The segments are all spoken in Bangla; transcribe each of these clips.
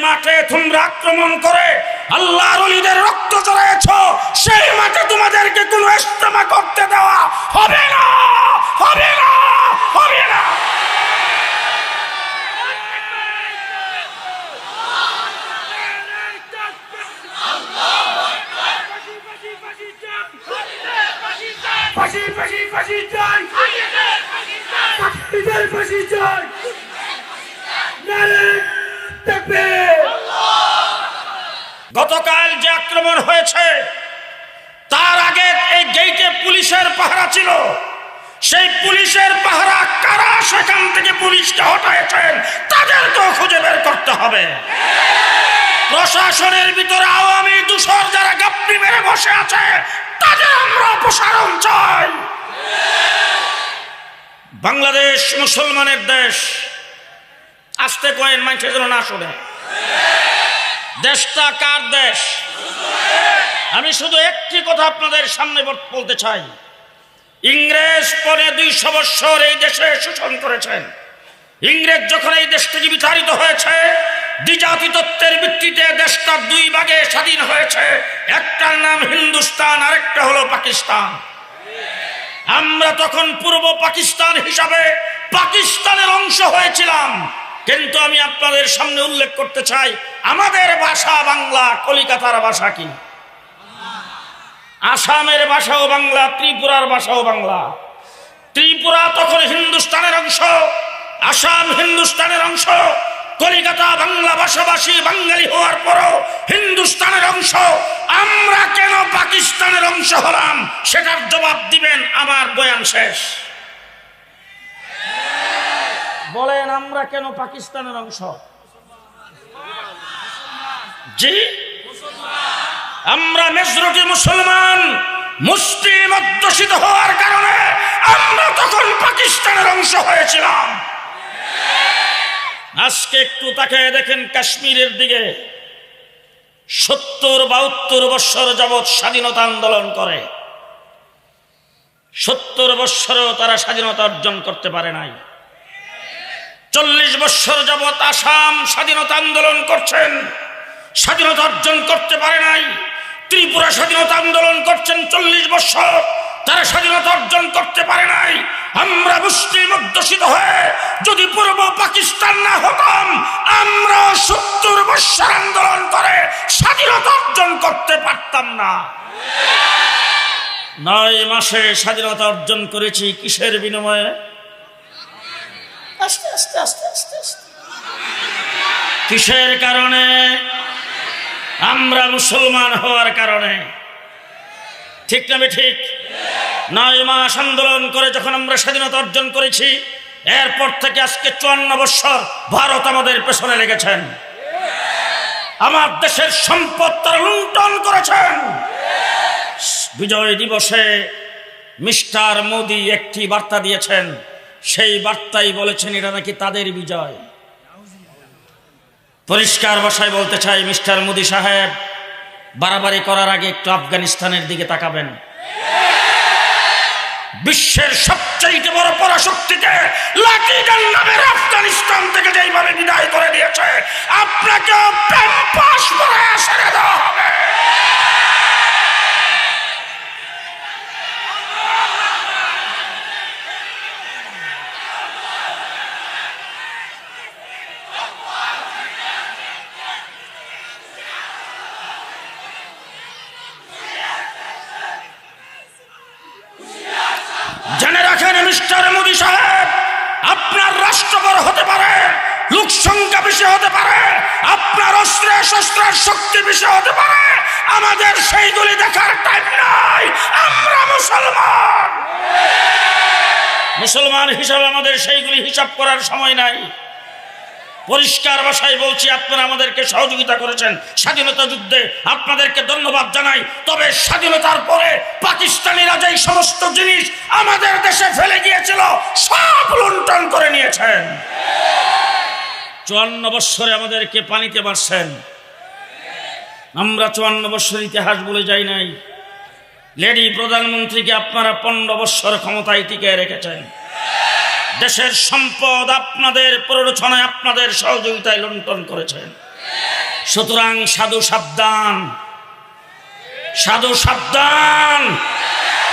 মাঠে তোমরা আক্রমণ করে আল্লাহর ওলিদের রক্ত ঝরাইছ, সেই মাঠে তোমাদেরকে কোনো ইস্তেমা করতে দেওয়া হবে না, হবে না, হবে না। গতকাল যে আক্রমণ হয়েছে তার আগে এই গেটে পুলিশের পাহারা ছিল, সেই পুলিশের পাহারা কারা সেখান থেকে পুলিশকে হটাইছেন তাদেরকেও খুঁজে বের করতে হবে। প্রশাসনের ভিতরে আওয়ামী দূষর যারা গাপ্পি মেরে বসে আছে তাদের আমরা অপসারণ চাই। বাংলাদেশ মুসলমানের দেশ, আস্তে কয়েন মানুষের জন্য না শুনে, দেশটা কার দেশ? আমি শুধু একটি কথা আপনাদের সামনে বলতে চাই, ইংরেজ পরে 200 বছর এই দেশে শোষণ করেছেন। ইংরেজ যখন এই দেশ থেকে বিতাড়িত হয়েছে, দ্বিজাতি তত্ত্বের ভিত্তিতে দেশটা 2 ভাগে স্বাধীন হয়েছে, একটার নাম হিন্দুস্তান, আরেকটা হলো পাকিস্তান। আমরা তখন পূর্ব পাকিস্তান হিসাবে পাকিস্তানের অংশ হয়েছিলাম, কিন্তু আমি আপনাদের সামনে উল্লেখ করতে চাই আমাদের ভাষা বাংলা, কলিকাতার ভাষা কি, আসামের ভাষাও বাংলা, ত্রিপুরার ভাষাও বাংলা। ত্রিপুরা তখন হিন্দুস্তানের অংশ, আসাম হিন্দুস্তানের অংশ, কলিকাতা বাংলা ভাষাভাষী বাঙালি হওয়ার পরও হিন্দুস্তানের অংশ। আমরা কেন পাকিস্তানের অংশ হলাম সেটার জবাব দিবেন আমার বয়ান শেষ। বলেন আমরা কেন পাকিস্তানের অংশ? জি, আমরা মেজরিটি মুসলমান, মুসলিম অধ্যুষিত হওয়ার কারণে আমরা তখন পাকিস্তানের অংশ হয়েছিলাম। আজকে একটু তাকিয়ে দেখেন কাশ্মীরের দিকে, 70-72 বছর যাবৎ স্বাধীনতা আন্দোলন করে, 70 বছরেও তারা স্বাধীনতা অর্জন করতে পারে নাই। 40 বছর যাবৎ আসাম স্বাধীনতা আন্দোলন করছেন, স্বাধীনতা অর্জন করতে পারে নাই। ত্রিপুরা স্বাধীনতা আন্দোলন করছেন 40 বছর, তারা স্বাধীনতা অর্জন করতে পারে নাই। আমরা মুসলিম অধ্যুষিত হয়ে যদি পূর্ব পাকিস্তান না হতাম, আমরা 70 বছর আন্দোলন করে স্বাধীনতা অর্জন করতে পারতাম না। 9 মাসে স্বাধীনতা অর্জন করেছি কিসের বিনিময়ে? আস্তে আস্তে আস্তে আস্তে আস্তে কিসের কারণে? আমরা মুসলমান হওয়ার কারণে। ঠিক না ঠিক? 9 মাস আন্দোলন করে যখন আমরা স্বাধীনতা অর্জন করেছি, এরপর থেকে আজকে 54 বছর ভারত আমাদের পেছনে লেগেছেন। আমার দেশের সম্পদ তারা লুণ্ঠন করেছেন। বিজয় দিবসে মিস্টার মোদি একটি বার্তা দিয়েছেন, সেই বার্তাই বলেছেন এটা নাকি তাদের বিজয়। পরিষ্কার ভাষায় বলতে চাই, মিস্টার মোদি সাহেব, বাড়াবাড়ি করার আগে একটু আফগানিস্তানের দিকে তাকাবেন। বিশ্বের সবচেয়ে বড় পরাশক্তিকে লাঠিগান নামের আফগানিস্তান থেকে যেইভাবে বিদায় করে দিয়েছে, আপনাকে প্যাম্পাস পরে ছেড়ে দেওয়া হবে। জেনে রাখেন মিস্টার মোদি সাহেব, আপনার রাষ্ট্র বড় হতে পারে, লোক সংখ্যা বেশি হতে পারে, আপনার অস্ত্রের শস্ত্রের শক্তি বেশি হতে পারে, আমাদের সেইগুলি দেখার টাইম নাই। আমরা মুসলমান, মুসলমান হিসাবে আমাদের সেইগুলি হিসাব করার সময় নাই। পরিষ্কার ভাষায় বলছি, আপনারা আমাদেরকে সহযোগিতা করেছেন স্বাধীনতা যুদ্ধে, আপনাদেরকে ধন্যবাদ জানাই। তবে স্বাধীনতার পরে পাকিস্তানিরা যেই সমস্ত জিনিস আমাদের দেশে ফেলে গিয়েছিল সব লুণ্ঠন করে নিয়েছেন। 54 বছরে আমাদেরকে পানিতে মারছেন। আমরা 54 বছর ইতিহাস ভুলে যাই নাই। লেডি প্রধানমন্ত্রীকে আপনারা 15 বছর ক্ষমতায় টিকিয়ে রেখেছেন। দেশের সম্পদ আপনাদের প্ররোচনায়, আপনাদের সহযোগিতায় লুণ্ঠন করেছেন। সুতরাং সাধু সাবধান, সাধু সাবধান।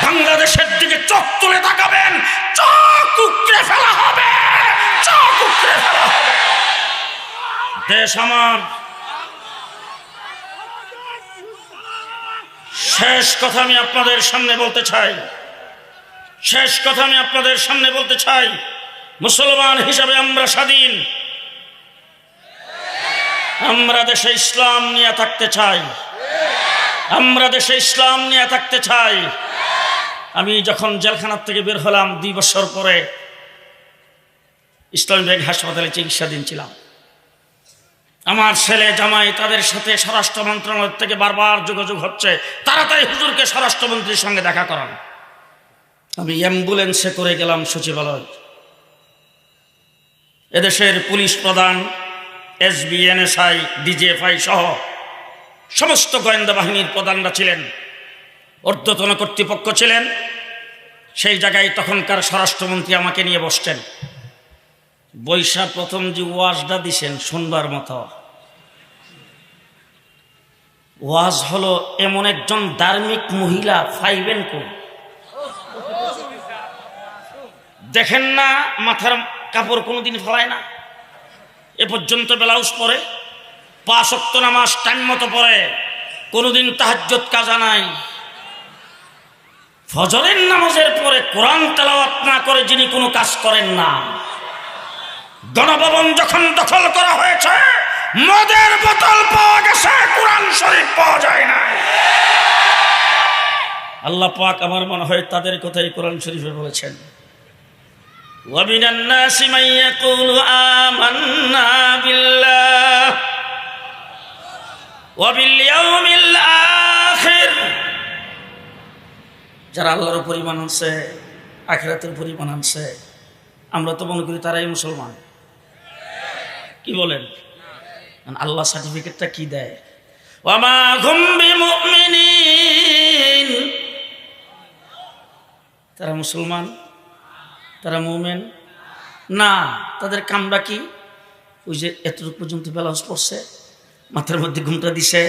বাংলাদেশের দিকে চোখ তুলে তাকাবেন, চোখ উকড়ে ফেলা হবে, চোখ উকড়ে ফেলা হবে। দেশ আমার। শেষ কথা আমি আপনাদের সামনে বলতে চাই, শেষ কথা আমি আপনাদের সামনে বলতে চাই, মুসলমান হিসাবে আমরা স্বাধীন, আমরা দেশে ইসলাম নিয়ে থাকতে চাই, আমরা দেশে ইসলাম নিয়ে থাকতে চাই। আমি যখন জেলখানার থেকে বের হলাম 2 বছর পরে ইসলামী ব্যাংক হাসপাতালে চিকিৎসাধীন ছিলাম। আমার ছেলে জামাই তাদের সাথে স্বরাষ্ট্র মন্ত্রণালয় থেকে বারবার যোগাযোগ হচ্ছে, তাড়াতাড়ি হুজুরকে স্বরাষ্ট্রমন্ত্রীর সঙ্গে দেখা করান। আমি অ্যাম্বুলেন্সে করে গেলাম সচিবালয়। এদেশের পুলিশ প্রধান, এসবি, এনএসআই, ডিজিএফআই সহ সমস্ত গোয়েন্দা বাহিনীর প্রধানরা ছিলেন, ঊর্ধ্বতন কর্তৃপক্ষ ছিলেন। সেই জায়গায় তখনকার স্বরাষ্ট্রমন্ত্রী আমাকে নিয়ে বসছেন। বৈশা প্রথম যে ওয়াজটা দিছেন শুনবার মতো ওয়াজ হলো, এমন একজন ধার্মিক মহিলা পাইবেন কো? দেখেন না, মাথার কাপড় কোনোদিন ফেলায় না, এ পর্যন্ত ব্লাউজ পরে, 5 ওয়াক্ত নামাজ টাইম মতো পড়ে, কোনোদিন তাহাজ্জুদ কাজা নাই। ফজরের নামাজের পরে কোরআন তেলাওয়াত না করে যিনি কোনো কাজ করেন না। গণভবন যখন দখল করা হয়েছে, মদের বোতল পাওয়া গেছে, কোরআন শরীফ পাওয়া যায় না। আল্লাহ পাক আমার মনে হয় তাদের কথাই কোরআন শরীফে বলেছেন, وَمِنَ النَّاسِ مَن يَقُولُ آمَنَّا بِاللَّهِ وَبِالْيَوْمِ الْآخِرِ। যারা আল্লাহর উপর ঈমান আনছে, আখিরাতের উপর ঈমান আনছে, আমরা তো মনে করি তারাই মুসলমান। কি বলেন? আল্লাহ সার্টিফিকেটটা কি দেয়? ওয়ামা হুম বিমুমিনিন। তারা মুসলমান, তারা মুমিন না। তাদের কামটা কি? ওই যে এতটুকু পর্যন্ত ব্লাউজ পরছে, মাথার মধ্যে ঘুমটা দিছে,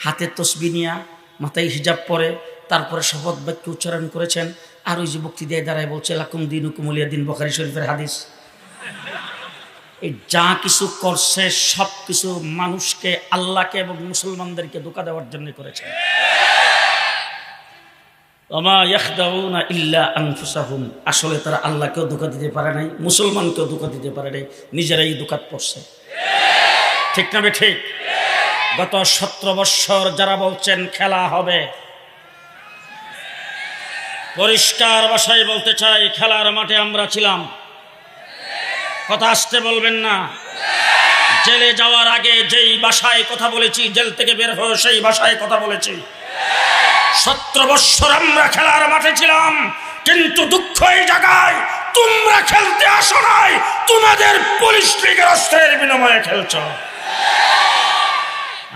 হাতে তসবিহ নিয়া, মাথায় হিজাব পরে, তারপরে শপথ বাক্য উচ্চারণ করেছেন, আর ওই যে বক্তৃতায় দাঁড়ায় বলছে লাকুম দীনুকুম ওয়ালিয়া দীন, বুখারী শরীফের হাদিস। এই যা কিছু করছে সব কিছু মানুষকে, আল্লাহকে এবং মুসলমানদেরকে ধোঁকা দেওয়ার জন্য করেছে। ওমা ইয়াখদাউনা ইল্লা আনফুসাহুম। আসলে তারা আল্লাহকেও ধোঁকা দিতে পারে নাই, মুসলমানকেও ধোঁকা দিতে পারে নাই, নিজেরাই ধোঁকাত পড়ছে। ঠিক না ঠিক? গত 17 বছর যারা বলছেন খেলা হবে, পরিষ্কার ভাষায় বলতে চাই, খেলার মাঠে আমরা ছিলাম। কথা আসতে বলবেন না। জেলে যাওয়ার আগে যেই ভাষায় কথা বলেছি, জেল থেকে বের হয়ে সেই ভাষায় কথা বলেছি। 17 বছর আমরা খেলার মাঠে ছিলাম, কিন্তু দুঃখ এই জায়গায়, তোমরা খেলতে আসো নাই, তোমাদের পুলিশ লীগের অস্ত্রের বিনিময়ে খেলছ।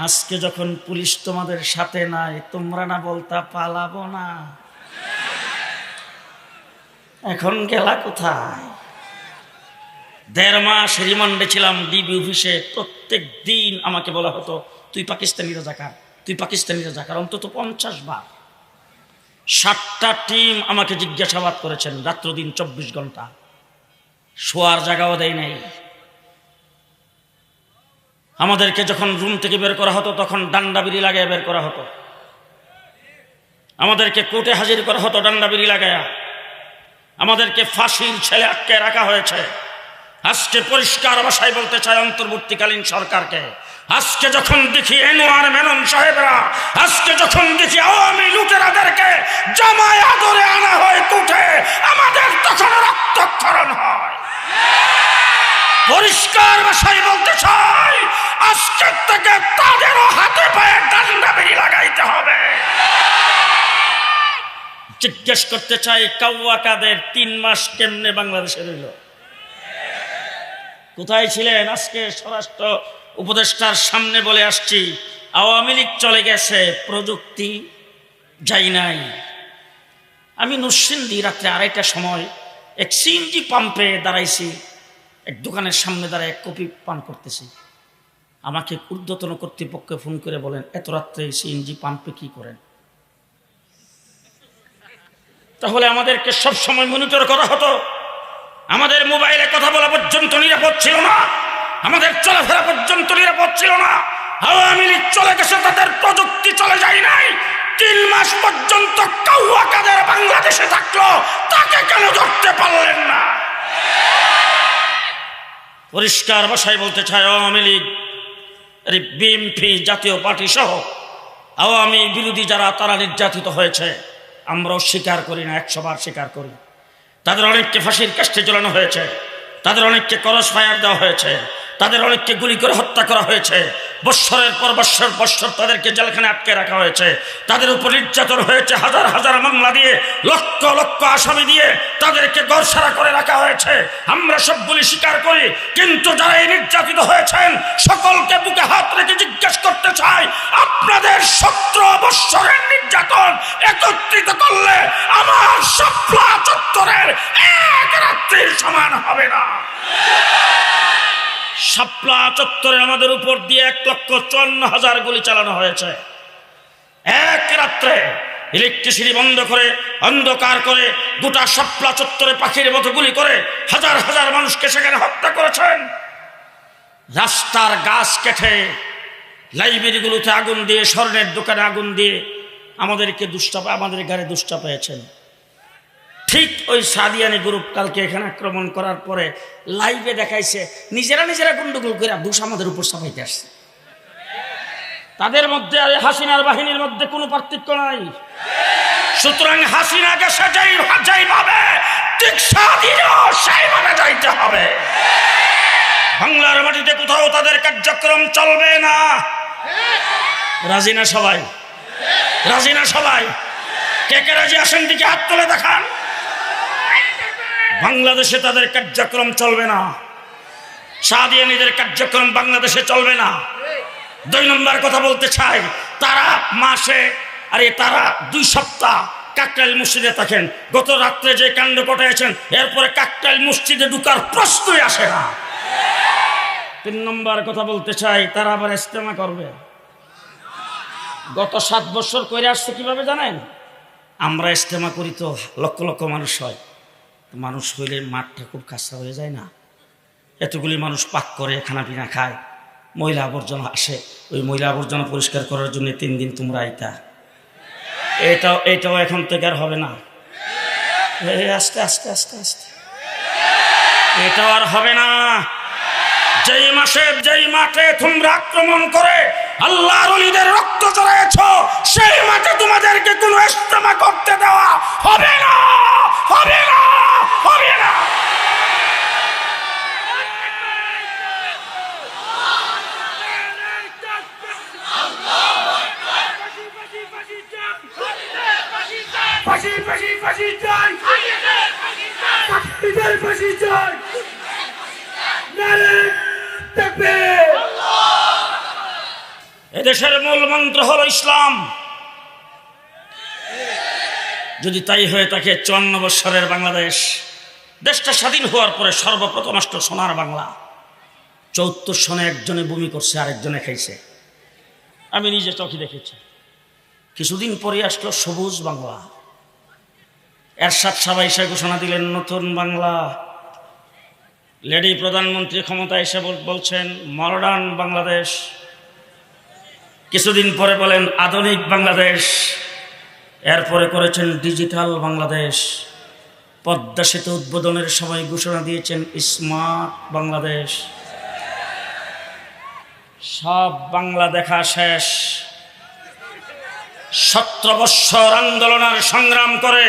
আজকে যখন পুলিশ তোমাদের সাথে নাই, তোমরা না বলতা পালাবো না, এখন গেলা কোথায়? 1.5 মাস রিমান্ডে ছিলাম ডিবি অফিসে। প্রত্যেক দিন আমাকে বলা হতো তুই পাকিস্তানি রাজাকার, তুই পাকিস্তানি রাজাকার, অন্তত 50 বার। 7টা টিম আমাকে জিজ্ঞাসাবাদ করেছেন, রাত্র দিন 24 ঘন্টা, শোয়ার জায়গাও দেয় নাই। আমাদেরকে যখন রুম থেকে বের করা হতো তখন ডান্ডা বিড়ি লাগায় বের করা হতো, আমাদেরকে কোর্টে হাজির করা হতো ডান্ডা বিড়ি লাগায়া, আমাদেরকে ফাঁসির ছেলে আটকে রাখা হয়েছে। আজকে পরিষ্কার ভাষায় বলতে চাই অন্তর্বর্তীকালীন সরকারকে, আজকে যখন দেখি এনওয়ার মেনন সাহেবরা, আজকে যখন দেখি আওয়ামী লুটেরাদেরকে জামায় আদরে আনা হয় কোর্টে, আমাদের তখন রক্তক্ষরণ হয়। পরিষ্কার ভাষায় বলতে চাই, আজকে থেকে তাদেরও হাতে পায়ে ডান্ডা বিড়ি লাগাইতে হবে। জিজ্ঞেস করতে চাই, কাউয়া কাদের 3 মাস কেমনে বাংলাদেশে রইল? কোথায় ছিলেন? আজকে স্বরাষ্ট্র উপদেষ্টার সামনে বলে আসছি, আওয়ামী লীগ চলে গেছে, প্রযুক্তি যাই নাই। আমি নরসিংদী রাত্রে 2:30টার সময় এক সিএনজি পাম্পে দাঁড়াইছি, এক দোকানের সামনে দাঁড়ায় এক কপি পান করতেছি। আমাকে ঊর্ধ্বতন কর্তৃপক্ষে ফোন করে বলেন, এত রাত্রে সিএনজি পাম্পে কি করেন? তাহলে আমাদেরকে সব সময় মনিটর করা হতো। আমাদের মোবাইলে কথা বলা পর্যন্ত নিরাপদ ছিল না, আমাদের চলাফেরা পর্যন্ত নিরাপদ ছিল না। আওয়ামী লীগ চলে গেছে, তাদের প্রযুক্তি চলে যায় নাই। 3 মাস পর্যন্ত কাউয়া কাদের বাংলাদেশে থাকলো, তাকে কেন ধরতে পারলেন না? পরিষ্কার ভাষায় বলতে চাই, আওয়ামী লীগ, বিএনপি, জাতীয় পার্টি সহ আওয়ামী বিরোধী যারা, তারা নির্যাতিত হয়েছে। আমরাও স্বীকার করি না, 100 বার স্বীকার করি। তাদের অনেককে ফাঁসির কাস্টে ঝোলানো হয়েছে, তাদের অনেককে ক্রস ফায়ার দেওয়া হয়েছে, তাদের অনেককে গুলি করে হত্যা করা হয়েছে। বৎসরের পর বৎসর তাদেরকে জেলখানে আটকে রাখা হয়েছে, তাদের উপর নির্যাতন হয়েছে। হাজার হাজার মামলা দিয়ে, লক্ষ লক্ষ আসামি দিয়ে তাদেরকে গড়সারা করে রাখা হয়েছে। আমরা সবগুলি স্বীকার করি। কিন্তু যারা এই নির্যাতিত হয়েছেন, সকলকে বুকে হাত রেখে জিজ্ঞেস করতে চাই, আপনাদের 17 বৎসরের নির্যাতন একত্রিত করলে আমার শাপলা চত্বরের এক রাত্রির সমান হবে না। শাপলা চত্বরে আমাদের উপর দিয়ে 1,54,000 গুলি চালানো হয়েছে। এক রাত্রে ইলেকট্রিসিটি বন্ধ করে, অন্ধকার করে, গোটা শাপলা চত্বরে পাখির মতো গুলি করে হাজার হাজার মানুষকে সেখানে হত্যা করেছেন। রাস্তার গাছ কেটে, লাইব্রেরিগুলোতে আগুন দিয়ে, স্বর্ণের দোকানে আগুন দিয়ে আমাদেরকে আমাদের গাড়ি দুষ্টা পেয়েছেন। ঠিক ওই সাদিয়ানি গ্রুপ কালকে এখানে আক্রমণ করার পরে লাইভে দেখাইছে নিজেরা গন্ডগোল করে দোষ আমাদের উপর চাপাইতে আসছে। তাদের মধ্যে আর হাসিনার বাহিনীর মধ্যে কোনো পার্থক্য নাই। সুতরাং হাসিনা গেছে যেইভাবে, ঠিক সাদিয়াও সেইভাবে যাইতে হবে। বাংলার মাটিতে কোথাও তাদের কার্যক্রম চলবে না। রাজি না সবাই? রাজি না সবাই? কে কে রাজি আসেন দিকে হাত তুলে দেখান। বাংলাদেশে তাদের কার্যক্রম চলবে না, সাদিয়ানীদের কার্যক্রম বাংলাদেশে চলবে না। 2 নম্বর কথা বলতে চাই, তারা মাসে, তারা 2 সপ্তাহ কাকরাইল মসজিদে থাকেন। গত রাত্রে যে কাণ্ড ঘটাইছেন, এরপরে কাকরাইল মসজিদে ঢুকার প্রশ্নই আসে না। 3 নম্বর কথা বলতে চাই, তারা আবার ইজতেমা করবে। গত 7 বছর করে আসছে কিভাবে জানেন? আমরা ইজতেমা করি তো লক্ষ লক্ষ মানুষ হয়, মানুষ হইলে মাঠটা খুব কাঁচা হয়ে যায় না? এতগুলি মানুষ পাক করে, খানা পিনা খায়, ময়লা আবর্জনা আসে। ওই ময়লা আবর্জনা পরিষ্কার করার জন্য 3 দিন তোমরা আইতা। এটাও এখন থেকে আর হবে না। আস্তে আস্তে আস্তে আস্তে এটাও আর হবে না। যেই মাঠে তোমরা আক্রমণ করে আল্লাহর ওলিদের রক্ত ঝরাইছ, সেই মাঠে তোমাদেরকে কোনো ইজতেমা করতে দেওয়া হবে না, হবে না, হবে না। এদেশের মূল মন্ত্র হলো ইসলাম। যদি তাই হয়ে থাকে, 54 বৎসরের বাংলাদেশ, দেশটা স্বাধীন হওয়ার পরে সর্বপ্রথম আসলো সোনার বাংলা। 74 সনে একজনে বমি করছে, আরেকজনে খাইছে। আমি নিজে চোখে দেখেছি। কিছুদিন পরে আসলো সবুজ বাংলা। এরশাদ সাহেব এসে ঘোষণা দিলেন নতুন বাংলা। লেডি প্রধানমন্ত্রী ক্ষমতা এসে বলছেন মডার্ন বাংলাদেশ। কিছুদিন পরে বলেন আধুনিক বাংলাদেশ। এরপরে করেছেন ডিজিটাল বাংলাদেশ। পদ্মা সেতু উদ্বোধনের সময় ঘোষণা দিয়েছেন স্মার্ট বাংলাদেশ। সব বাংলা দেখা শেষ। 17 বৎসর আন্দোলনের সংগ্রাম করে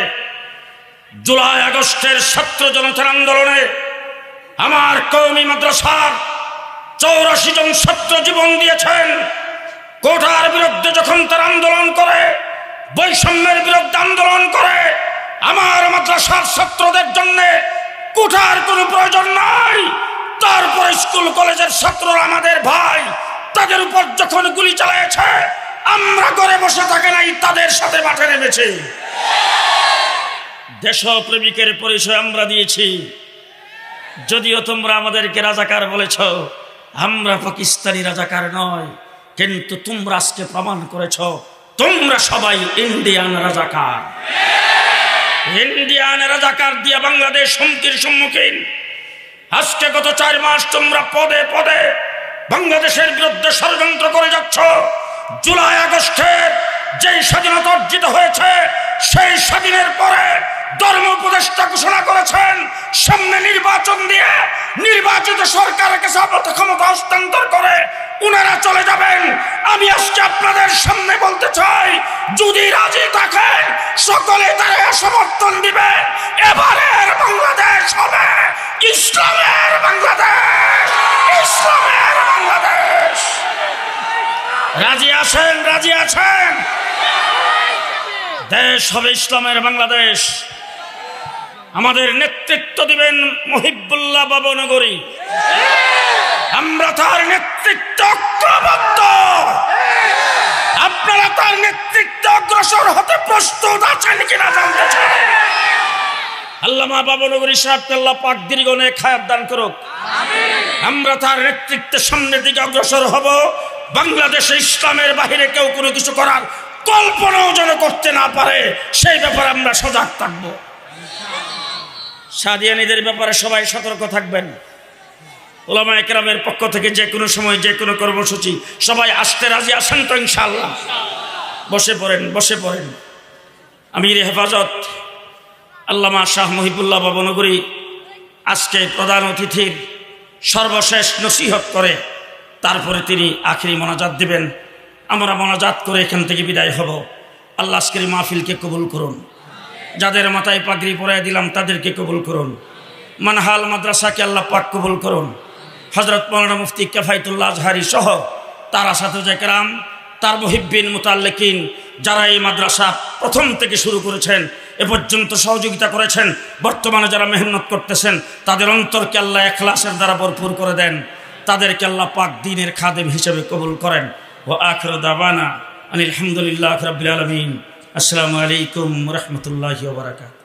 জুলাই আগস্টের ছাত্র জনতার আন্দোলনে আমার কওমি মাদ্রাসার 84 জন ছাত্র জীবন দিয়েছেন। কোটার বিরুদ্ধে যখন তারা আন্দোলন করে, বৈষম্যের বিরুদ্ধে আন্দোলন করে, আমার মাদ্রাসার ছাত্রদের জন্য কোটার কোনো প্রয়োজন নাই। তারপর স্কুল কলেজের ছাত্ররা আমাদের ভাই, তাদের উপর যখন গুলি চালিয়েছে, আমরা ঘরে বসে থাকে নাই, তাদের সাথে মাঠে নেমেছি। দেশপ্রেমিকের পরিচয় আমরা দিয়েছি। যদিও তোমরা আমাদেরকে রাজাকার বলেছ, আমরা পাকিস্তানি রাজাকার নয়, কিন্তু তোমরা আজকে প্রমাণ করেছ তোমরা সবাই ইন্ডিয়ান রাজাকার। ইন্ডিয়ান রাজাকার দিয়ে বাংলাদেশ হুমকির সম্মুখীন। আজকে গত 4 মাস তোমরা পদে পদে বাংলাদেশের বিরুদ্ধে ষড়যন্ত্র করে যাচ্ছ। জুলাই আগস্টের যেই স্বাধীনতা অর্জিত হয়েছে সেই স্বাধীনের পরে ধর্ম উপদেষ্টা ঘোষণা করেছেন সামনে নির্বাচন দিয়ে নির্বাচিত সরকারের কাছে ক্ষমতা হস্তান্তর করে উনারা চলে যাবেন। আমি আজকে আপনাদের সামনে বলতে চাই, যদি রাজি থাকেন সকলে তারা সমর্থন দিবে। এবারের বাংলাদেশ হবে ইসলামের বাংলাদেশ, ইসলামের বাংলাদেশ। রাজি আছেন? রাজি আছেন? দেশ হবে ইসলামের বাংলাদেশ। আমাদের নেতৃত্ব দিবেন মহিবুল্লাহ বাবনগরী। আমরা তার নেতৃত্ব ঐক্যবদ্ধ। আপনারা তার নেতৃত্বে অগ্রসর হতে প্রস্তুত আছেন কিনা জানতে চাই। আল্লামা বাবনগরী সাহেবকে আল্লাহ পাক দীর্ঘ নেক হায়াত দান করুক। আমরা তার নেতৃত্বের সামনের দিকে অগ্রসর হব। বাংলাদেশে ইসলামের বাহিরে কেউ কোনো কিছু করার কল্পনাও যেন করতে না পারে সেই ব্যাপারে আমরা সজাগ থাকব। সাদিয়ানীদের ব্যাপারে সবাই সতর্ক থাকবেন। উলামায়ে কেরামের পক্ষ থেকে যে কোনো সময় যে কোনো কর্মসূচি সবাই আসতে রাজি আছেন তো ইনশাআল্লাহ? বসে পড়েন, বসে পড়েন। আমির হেফাজত আল্লামা শাহ মহিবুল্লাহ বাবনগরী আজকে প্রধান অতিথির সর্বশেষ নসিহত করে তারপরে তিনি আখিরি মোনাজাত দিবেন। আমরা মোনাজাত করে এখান থেকে বিদায় হব। আল্লাহ আজকের মাহফিলকে কবুল করুন। যাদের মাথায় পাগড়ি পরায় দিলাম তাদেরকে কবুল করুন। মানহাল মাদ্রাসাকে আল্লাহ পাক কবুল করুন। হযরত মাওলানা মুফতি কিফায়েতুল্লাহ আজহারি সহ তার আসাতিজা কেরাম, তার মুহিব্বিন মুতাল্লিকিন যারা এই মাদ্রাসা প্রথম থেকে শুরু করেছেন এ পর্যন্ত সহযোগিতা করেছেন, বর্তমানে যারা মেহনত করতেছেন তাদের অন্তরকে আল্লাহ ইখলাসের দ্বারা ভরপুর করে দেন। তাদেরকে আল্লাহ পাক দ্বীনের খাদেম হিসেবে কবুল করেন। ওয়া আখিরু দাওয়ানা আনিল হামদুলিল্লাহি রাব্বিল আলামিন। আসসালামু আলাইকুম ওয়া রাহমাতুল্লাহি ওয়া বারাকাতুহু।